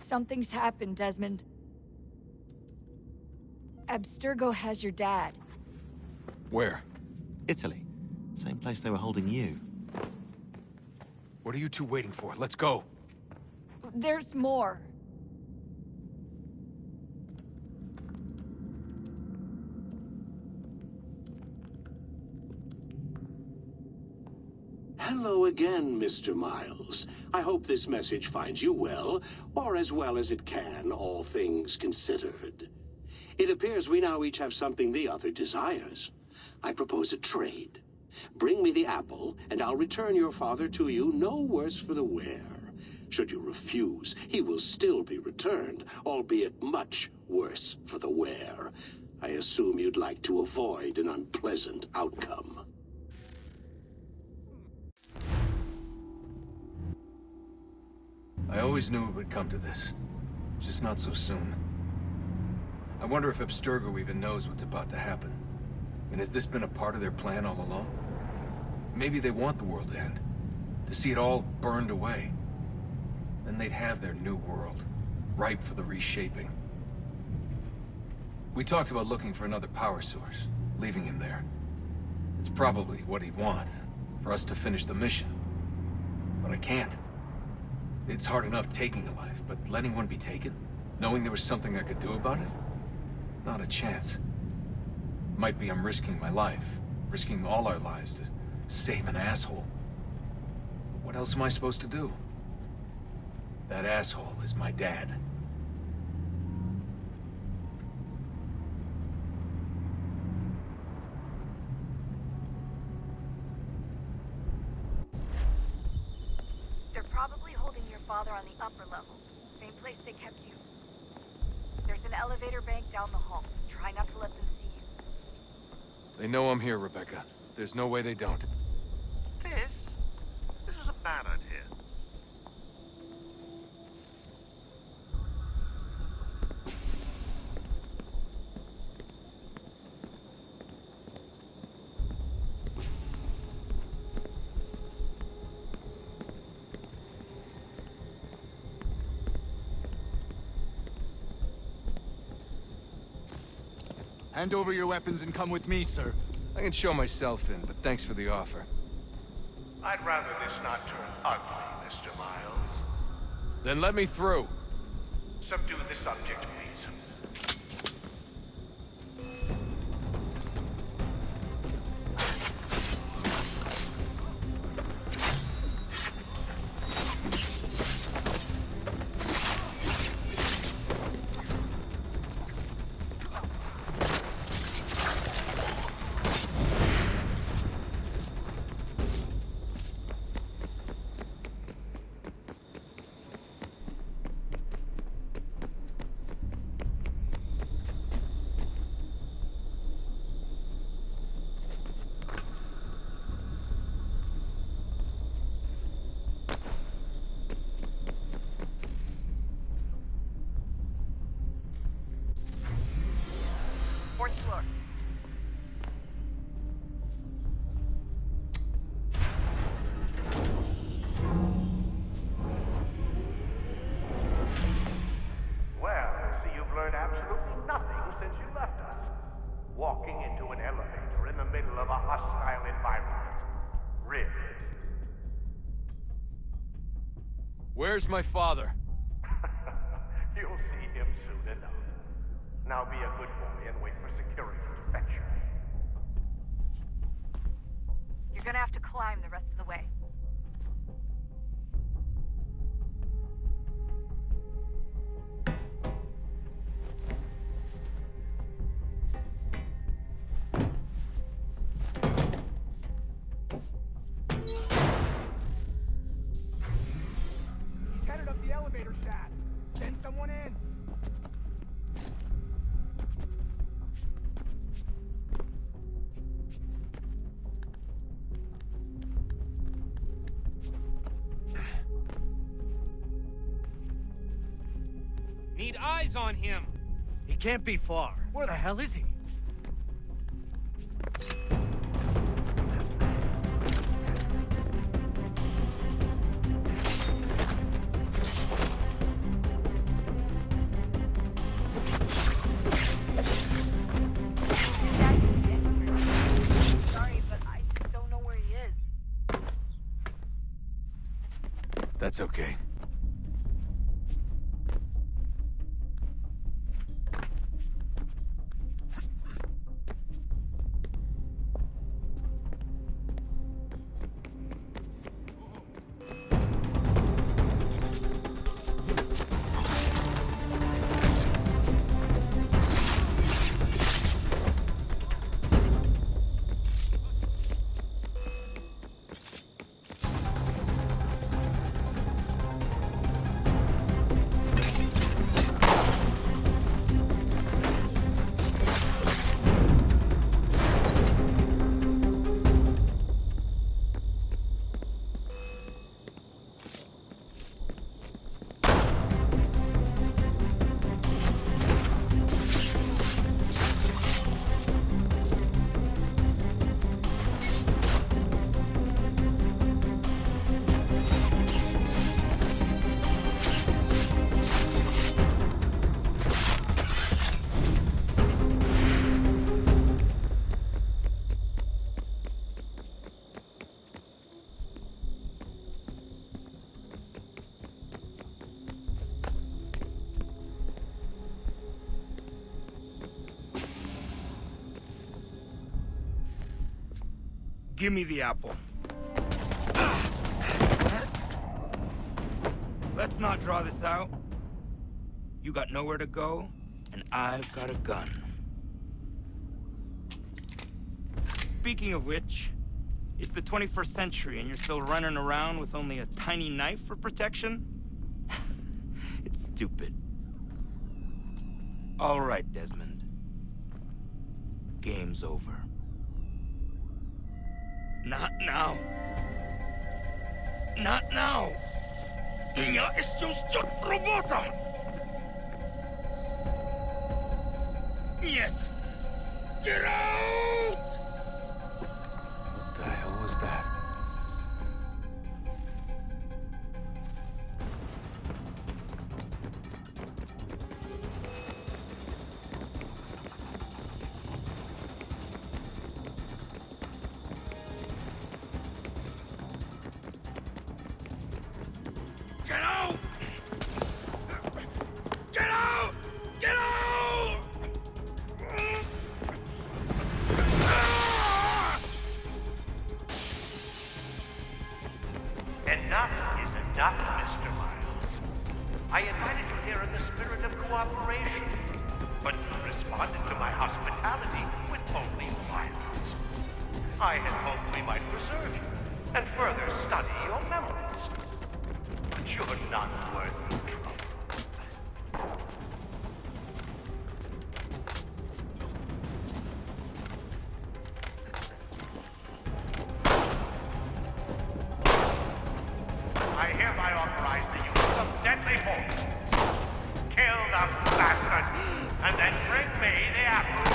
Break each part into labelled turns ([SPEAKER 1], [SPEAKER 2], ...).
[SPEAKER 1] Something's happened, Desmond. Abstergo has your dad.
[SPEAKER 2] Where?
[SPEAKER 3] Italy. Same place they were holding you.
[SPEAKER 2] What are you two waiting for? Let's go.
[SPEAKER 1] There's more.
[SPEAKER 4] Hello again, Mr. Miles. I hope this message finds you well, or as well as it can, all things considered. It appears we now each have something the other desires. I propose a trade. Bring me the apple, and I'll return your father to you no worse for the wear. Should you refuse, he will still be returned, albeit much worse for the wear. I assume you'd like to avoid an unpleasant outcome.
[SPEAKER 2] I always knew it would come to this. Just not so soon. I wonder if Abstergo even knows what's about to happen. And has this been a part of their plan all along? Maybe they want the world to end. To see it all burned away. Then they'd have their new world, ripe for the reshaping. We talked about looking for another power source, leaving him there. It's probably what he'd want, for us to finish the mission. But I can't. It's hard enough taking a life, but letting one be taken? Knowing there was something I could do about it? Not a chance. Might be I'm risking my life, risking all our lives to save an asshole. What else am I supposed to do? That asshole is my dad.
[SPEAKER 5] They're probably holding your father on the upper level. Same place they kept you. There's an elevator bank down the hall. Try not to let them see you.
[SPEAKER 2] They know I'm here, Rebecca. There's no way they don't.
[SPEAKER 6] This was a bad idea.
[SPEAKER 7] Hand over your weapons and come with me, sir.
[SPEAKER 2] I can show myself in, but thanks for the offer.
[SPEAKER 6] I'd rather this not turn ugly, Mr. Miles.
[SPEAKER 2] Then let me through.
[SPEAKER 6] Subdue the subject, please.
[SPEAKER 5] Fourth floor.
[SPEAKER 6] Well, I see you've learned absolutely nothing since you left us. Walking into an elevator in the middle of a hostile environment. Really?
[SPEAKER 2] Where's my father?
[SPEAKER 6] You'll see him soon enough. Now be a good boy and wait for security to fetch you.
[SPEAKER 5] You're gonna have to climb the rest of the way.
[SPEAKER 7] He's headed up the elevator shaft. Send someone in.
[SPEAKER 8] Need eyes on him. He can't be far. Where the hell is he?
[SPEAKER 2] That's okay.
[SPEAKER 9] Give me the apple. Let's not draw this out. You got nowhere to go, and I've got a gun. Speaking of which, it's the 21st century and you're still running around with only a tiny knife for protection? It's stupid. All right, Desmond. Game's over. Not now. Not now. Я еще ждет работа. Нет. Get out!
[SPEAKER 2] What the hell was that?
[SPEAKER 9] Get out! Get out! Get out!
[SPEAKER 6] Enough is enough, Mr. Miles. I invited you here in the spirit of cooperation, but you responded to my hospitality with only violence. I had hoped we might preserve you and further study your memories. But you're not worth the trouble. I hereby authorize the use of deadly force. Kill the bastard, and then bring me the apple.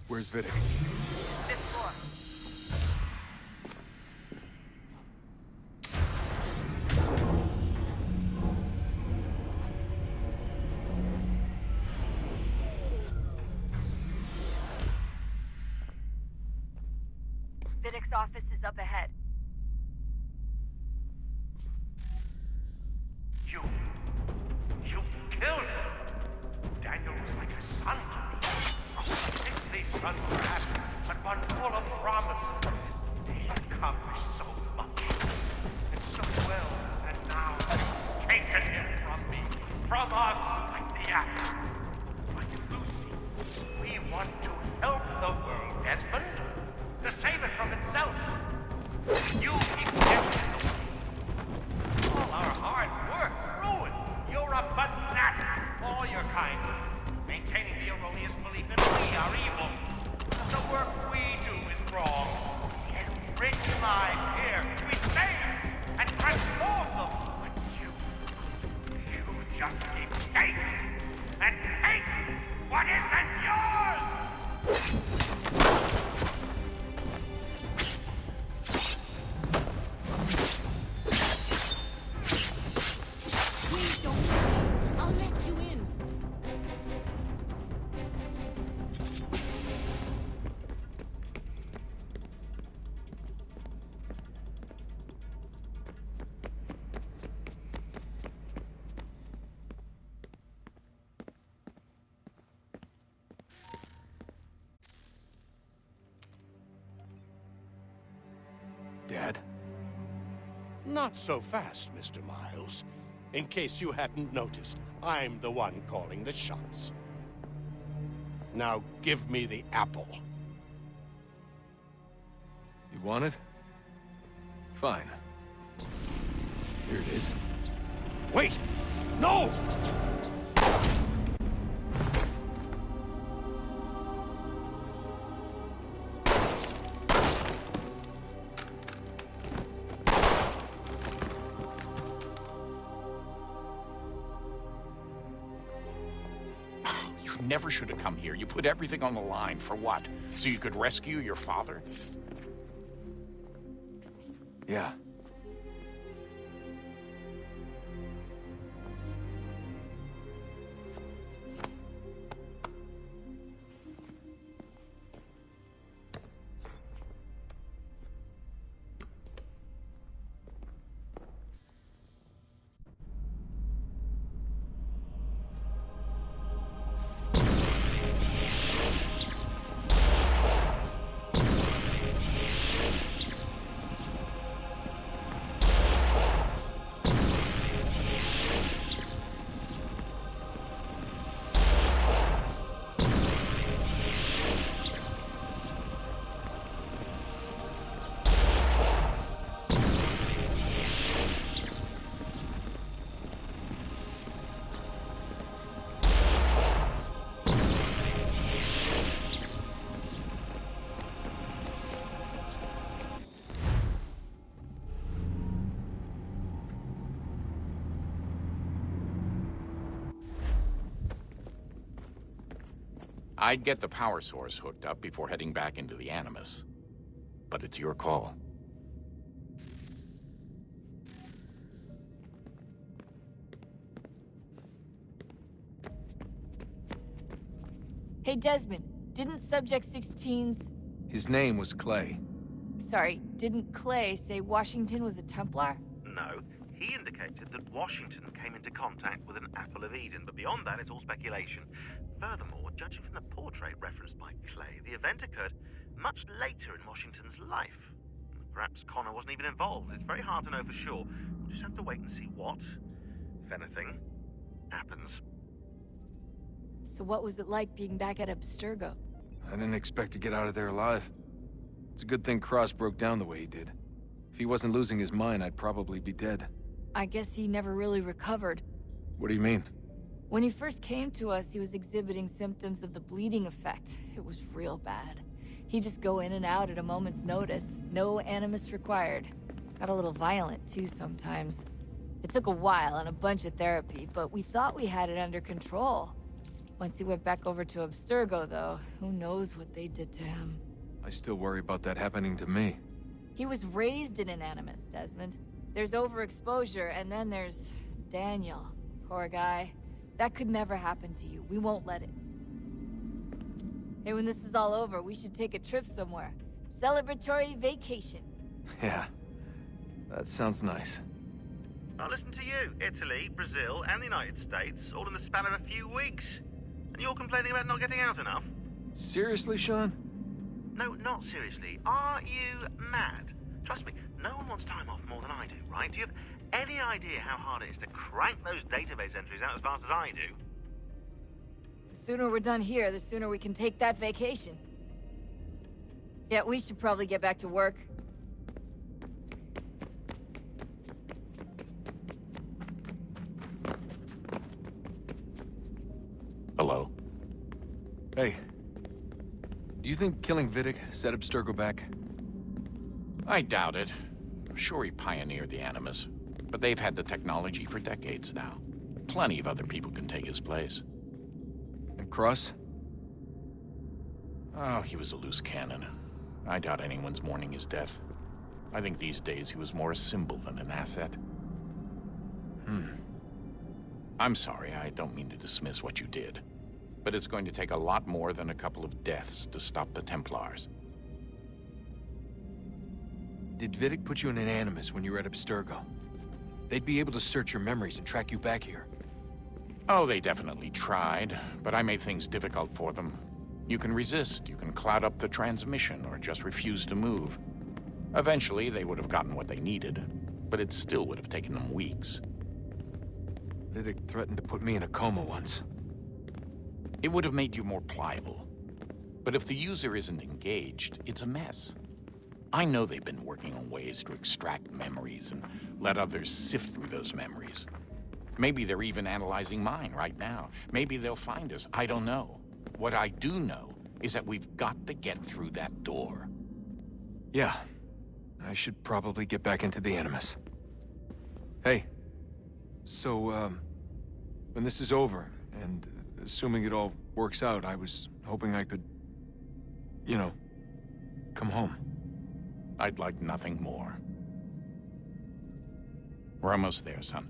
[SPEAKER 2] Where's Vidic?
[SPEAKER 5] Fifth floor. Vidic's office is up ahead.
[SPEAKER 6] You killed him. Daniel was like a son to me. A sickly son, perhaps, but one full of promise. He accomplished so much, and so well, and now taken him from me, from us, like the apple. But Lucy, we want to help the world, Desmond, to save it from itself. You keep getting in the way. All our hard work ruined. You're a fanatic. All your kind. Make
[SPEAKER 2] Dad.
[SPEAKER 4] Not so fast, Mr. Miles. In case you hadn't noticed, I'm the one calling the shots. Now give me the apple.
[SPEAKER 2] You want it? Fine. Here it is.
[SPEAKER 4] Wait! No!
[SPEAKER 10] You never should have come here. You put everything on the line. For what? So you could rescue your father?
[SPEAKER 2] Yeah.
[SPEAKER 10] I'd get the power source hooked up before heading back into the Animus. But it's your call.
[SPEAKER 1] Hey, Desmond, didn't Subject 16's...
[SPEAKER 2] His name was Clay.
[SPEAKER 1] Sorry, didn't Clay say Washington was a Templar?
[SPEAKER 11] No. He indicated that Washington came into contact with an Apple of Eden, but beyond that, it's all speculation. Furthermore, judging from the portrait referenced by Clay, the event occurred much later in Washington's life. Perhaps Connor wasn't even involved. It's very hard to know for sure. We'll just have to wait and see what, if anything, happens.
[SPEAKER 1] So what was it like being back at Abstergo?
[SPEAKER 2] I didn't expect to get out of there alive. It's a good thing Cross broke down the way he did. If he wasn't losing his mind, I'd probably be dead.
[SPEAKER 1] I guess he never really recovered.
[SPEAKER 2] What do you mean?
[SPEAKER 1] When he first came to us, he was exhibiting symptoms of the bleeding effect. It was real bad. He'd just go in and out at a moment's notice. No animus required. Got a little violent, too, sometimes. It took a while and a bunch of therapy, but we thought we had it under control. Once he went back over to Abstergo, though, who knows what they did to him.
[SPEAKER 2] I still worry about that happening to me.
[SPEAKER 1] He was raised in an animus, Desmond. There's overexposure, and then there's Daniel. Poor guy. That could never happen to you. We won't let it. Hey, when this is all over, we should take a trip somewhere. Celebratory vacation.
[SPEAKER 2] Yeah, that sounds nice.
[SPEAKER 11] Now listen to you. Italy, Brazil, and the United States, all in the span of a few weeks. And you're complaining about not getting out enough?
[SPEAKER 2] Seriously, Sean?
[SPEAKER 11] No, not seriously. Are you mad? Trust me, no one wants time off more than I do, right? Do you have any idea how hard it is to crank those database entries out as fast as I do?
[SPEAKER 1] The sooner we're done here, the sooner we can take that vacation. Yeah, we should probably get back to work.
[SPEAKER 10] Hello?
[SPEAKER 2] Hey. Do you think killing Vidic set Abstergo back?
[SPEAKER 10] I doubt it. I'm sure he pioneered the Animus, but they've had the technology for decades now. Plenty of other people can take his place.
[SPEAKER 2] And Cross?
[SPEAKER 10] Oh, he was a loose cannon. I doubt anyone's mourning his death. I think these days he was more a symbol than an asset. I'm sorry, I don't mean to dismiss what you did. But it's going to take a lot more than a couple of deaths to stop the Templars.
[SPEAKER 2] Did Vidic put you in an animus when you were at Abstergo? They'd be able to search your memories and track you back here.
[SPEAKER 10] Oh, they definitely tried, but I made things difficult for them. You can resist, you can cloud up the transmission, or just refuse to move. Eventually, they would have gotten what they needed, but it still would have taken them weeks.
[SPEAKER 2] Vidic threatened to put me in a coma once.
[SPEAKER 10] It would have made you more pliable. But if the user isn't engaged, it's a mess. I know they've been working on ways to extract memories and let others sift through those memories. Maybe they're even analyzing mine right now. Maybe they'll find us. I don't know. What I do know is that we've got to get through that door.
[SPEAKER 2] Yeah. I should probably get back into the Animus. Hey. So, when this is over, and assuming it all works out, I was hoping I could, you know, come home.
[SPEAKER 10] I'd like nothing more. We're almost there, son.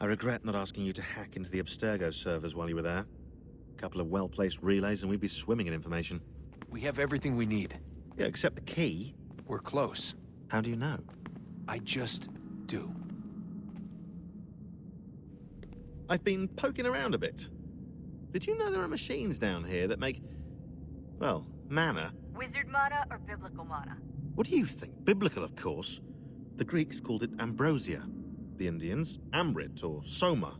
[SPEAKER 3] I regret not asking you to hack into the Abstergo servers while you were there. A couple of well-placed relays and we'd be swimming in information.
[SPEAKER 2] We have everything we need.
[SPEAKER 3] Yeah, except the key.
[SPEAKER 2] We're close.
[SPEAKER 3] How do you know?
[SPEAKER 2] I just do.
[SPEAKER 3] I've been poking around a bit. Did you know there are machines down here that make, well, mana?
[SPEAKER 5] Wizard mana or biblical mana?
[SPEAKER 3] What do you think? Biblical, of course. The Greeks called it ambrosia. The Indians, amrit or soma.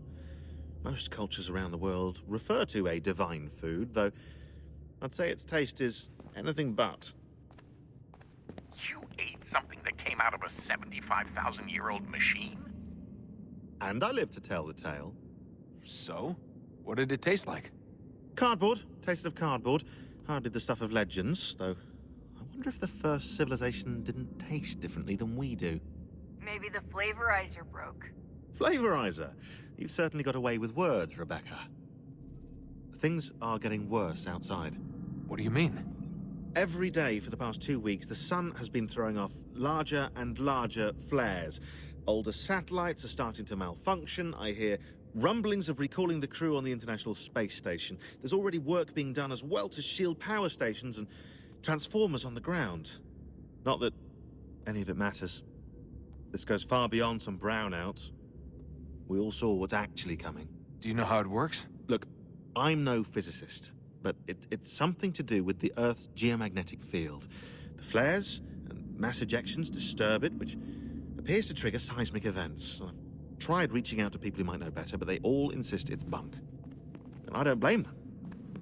[SPEAKER 3] Most cultures around the world refer to a divine food, though I'd say its taste is anything but.
[SPEAKER 10] You ate something that came out of a 75,000-year-old machine?
[SPEAKER 3] And I live to tell the tale.
[SPEAKER 2] So? What did it taste like?
[SPEAKER 3] Cardboard. Tasted of cardboard. Hardly the stuff of legends, though I wonder if the first civilization didn't taste differently than we do.
[SPEAKER 5] Maybe the flavorizer broke.
[SPEAKER 3] Flavorizer! You've certainly got away with words, Rebecca. Things are getting worse outside.
[SPEAKER 2] What do you mean?
[SPEAKER 3] Every day for the past 2 weeks, the sun has been throwing off larger and larger flares. Older satellites are starting to malfunction. I hear rumblings of recalling the crew on the International Space Station. There's already work being done as well to shield power stations and transformers on the ground. Not that any of it matters. This goes far beyond some brownouts. We all saw what's actually coming.
[SPEAKER 2] Do you know how it works?
[SPEAKER 3] Look, I'm no physicist, but it's something to do with the Earth's geomagnetic field. The flares and mass ejections disturb it, which appears to trigger seismic events. I've tried reaching out to people who might know better, but they all insist it's bunk. And I don't blame them.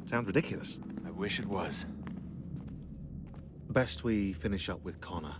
[SPEAKER 3] It sounds ridiculous.
[SPEAKER 2] I wish it was.
[SPEAKER 3] Best we finish up with Connor.